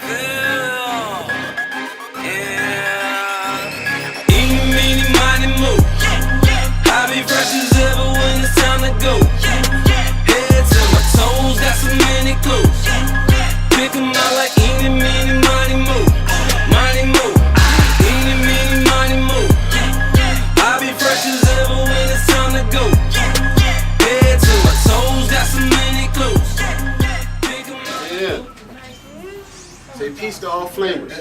Phil. Yeah. Eeny, meeny, miny, moe. I be fresh as ever when it's time to go. Head to my toes, got so many clothes. Pick 'em out like eeny, meeny, miny, moe. Miny, moe. Eeny, meeny, miny, moe. I be fresh as ever when it's time to go. Head to my toes, got so many clothes. Pick 'em out. Yeah. Say peace to Allflamerz.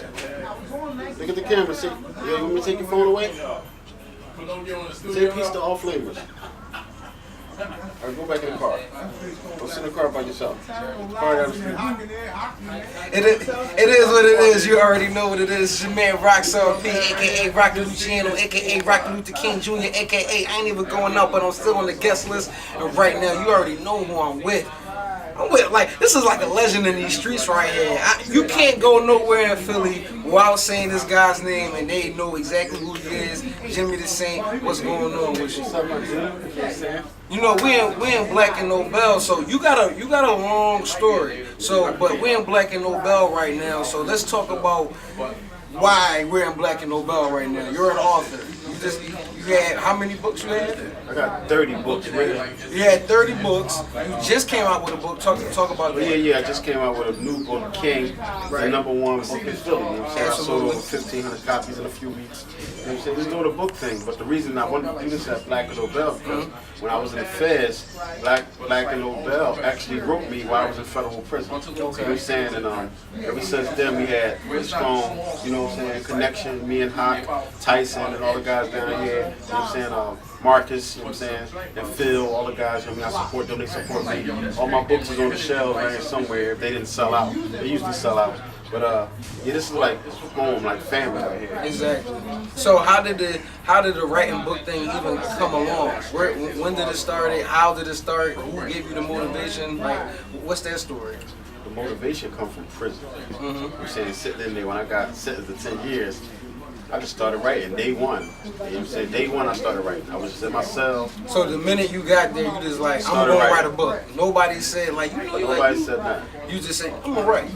Look at the camera. Say, yo, you want me to take your phone away? Say peace to Allflamerz. Alright, go back in the car. Go sit in the car by yourself. Car down the street. It is what it is. You already know what it is. It's your man Rocstar P, aka Rocky Luciano, aka Rocky Luther King Jr., aka I ain't even going out, but I'm still on the guest list. And right now, you already know who I'm with. Like, this is like a legend in these streets right here. You can't go nowhere in Philly without saying this guy's name and they know exactly who he is. Jimmy the Saint, what's going on with you? You know, we in Black and Nobel, so you got a long story. So, but we're in Black and Nobel right now, so let's talk about why we're in Black and Nobel right now. You're an author. You had, how many books you had? I got 30 books ready. You had 30 books. You just came out with a book. Talk about that. Yeah, I just came out with a new book, King, the #1 book in Philly. You know what I'm saying? I sold over 1,500 copies in a few weeks. You know what I'm saying? Just doing a book thing. But the reason I wanted to do this at Black and Nobel because when I was in the feds, Black and Nobel actually wrote me while I was in federal prison. You know what I'm saying? And ever since then we had a strong, you know what I'm saying, connection. Me and Hawk, Tyson, and all the guys down here. You know what I'm saying? Marcus, you know what I'm saying, and Phil, all the guys, I mean, I support them, they support me. All my books is on the shelves right here somewhere if they didn't sell out. They usually sell out. But yeah, this is like home, like family right here. Exactly. So how did the writing book thing even come along? When did it start? How did it start? Who gave you the motivation? Like, what's that story? The motivation come from prison. You know what I'm saying, sitting in there when I got sentenced to 10 years, I just started writing day one. You know what I'm saying? Day one I started writing. I was just in my cell. So the minute you got there, you just like, I'm gonna write a book. Nobody said like, you know, nobody said that. You just said, I'm gonna write.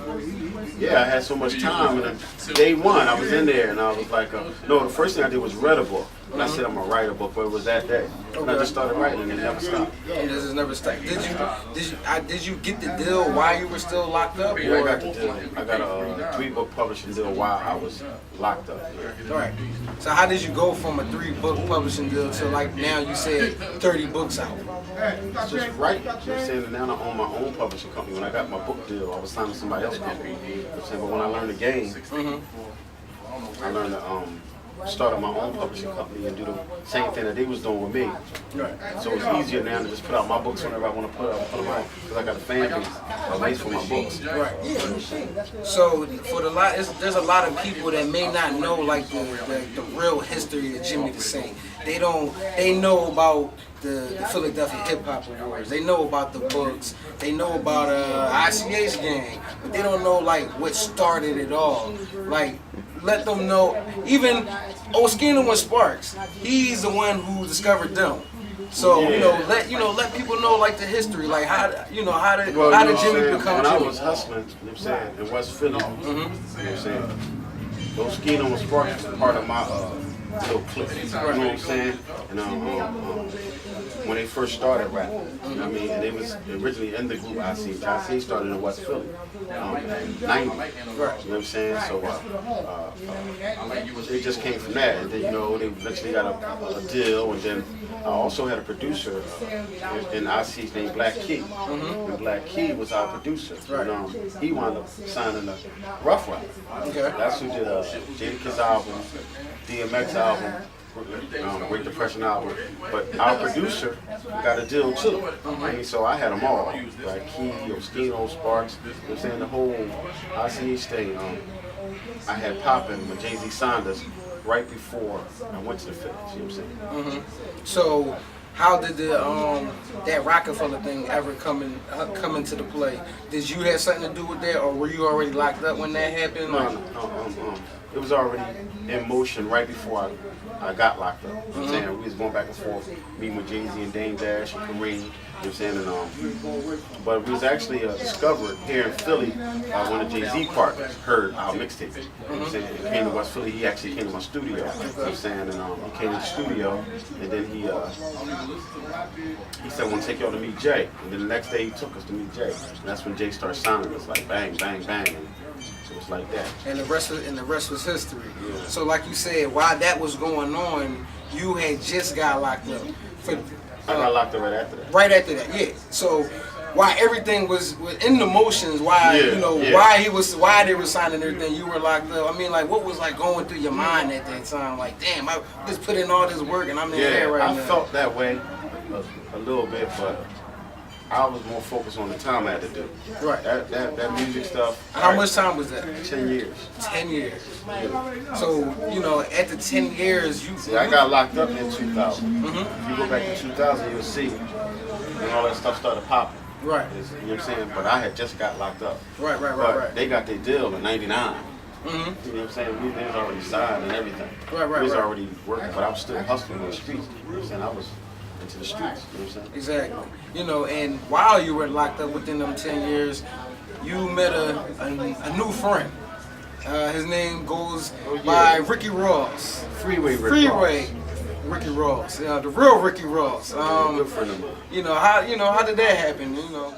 Yeah, I had so much time, and day one I was in there, and I was like, no, the first thing I did was read a book. And I said I'm gonna write a book, but it was that day. And I just started writing, and it never stopped. And this has never stopped. Did you get the deal while you were still locked up? Yeah, I got the deal. I got a 3-book publishing deal while I was locked up. All right. So how did you go from a 3-book publishing deal to like now you said 30 books out? It's just writing. You know what I'm saying? And now I own my own publishing company. When I got my book deal, I was signing somebody else's company. You know what I'm saying? But when I learned the game, I learned to start my own publishing company and do the same thing that they was doing with me. Right. So it's easier now to just put out my books whenever I want to put them out because I got a fan base that waits for my books. Right. So for there's a lot of people that may not know like the real history of Jimmy the Saint. They know about the Philadelphia Hip Hop Awards. They know about the books. They know about ICH gang, but they don't know like what started it all. Like, let them know. Even Oschino and Sparks, he's the one who discovered them. So let people know like the history, like how did Jimmy become When Jimmy? I was hustling, you know what I'm saying, in West Philly, you know what I'm saying, Oschino and Sparks was part of my little clique, you know what I'm saying? And when they first started rapping, you know what I mean? And they was originally in the group ICH. ICH started in West Philly in 90, you know what I'm saying? So it just came from that. And then, you know, they eventually got a deal. And then I also had a producer in ICH named Black Key. And Black Key was our producer. And he wound up signing a Rough Rider. That's who did Jadakiss album, DMX album, Great Depression album, but our producer got a deal too. And so I had them all, like Key, Oschino, Sparks, you know what I'm saying, the whole ICH thing. I had poppin' with Jay-Z Saunders right before I went to the Phillies, you know what I'm saying? So how did that Rocafella thing ever come into the play? Did you have something to do with that, or were you already locked up when that happened? No. It was already in motion right before I got locked up. You know what I'm saying? We was going back and forth, meeting with Jay-Z and Dame Dash and Kareem. what I'm saying? And, but it was actually discovered here in Philly. One of Jay-Z partners heard our mixtape. You know what I'm saying? He came to West Philly. He actually came to my studio. You know what I'm saying? And he came to the studio, and then he said, "I want to take y'all to meet Jay." And then the next day he took us to meet Jay. And that's when Jay started signing us like bang, bang, bang. And it was like that. And the rest was history. Yeah. So like you said, while that was going on, you had just got locked up. I got locked up right after that. Right after that, yeah. So while everything was in the motions, why why they were signing everything, you were locked up. I mean, like, what was like going through your mind at that time? Like, damn, I just put in all this work and I'm in there right now. I felt that way a little bit, but I was more focused on the time I had to do. Right. That music stuff. How much time was that? 10 years. 10 years. Yeah. So, you know, at the 10 years, you... See, I got locked up in 2000. If you go back to 2000, you'll see when all that stuff started popping. Right. You know what I'm saying? But I had just got locked up. Right. They got their deal in 99. You know what I'm saying? We was already signed and everything. Right. We was already working, but I was still hustling in the streets. You know what I'm saying? I was into the streets. You know what I'm saying? Exactly. You know, and while you were locked up within them 10 years, you met a new friend. His name goes by Ricky Ross. Freeway Ricky Ross. The real Ricky Ross. Good friend of mine. You know how did that happen? You know.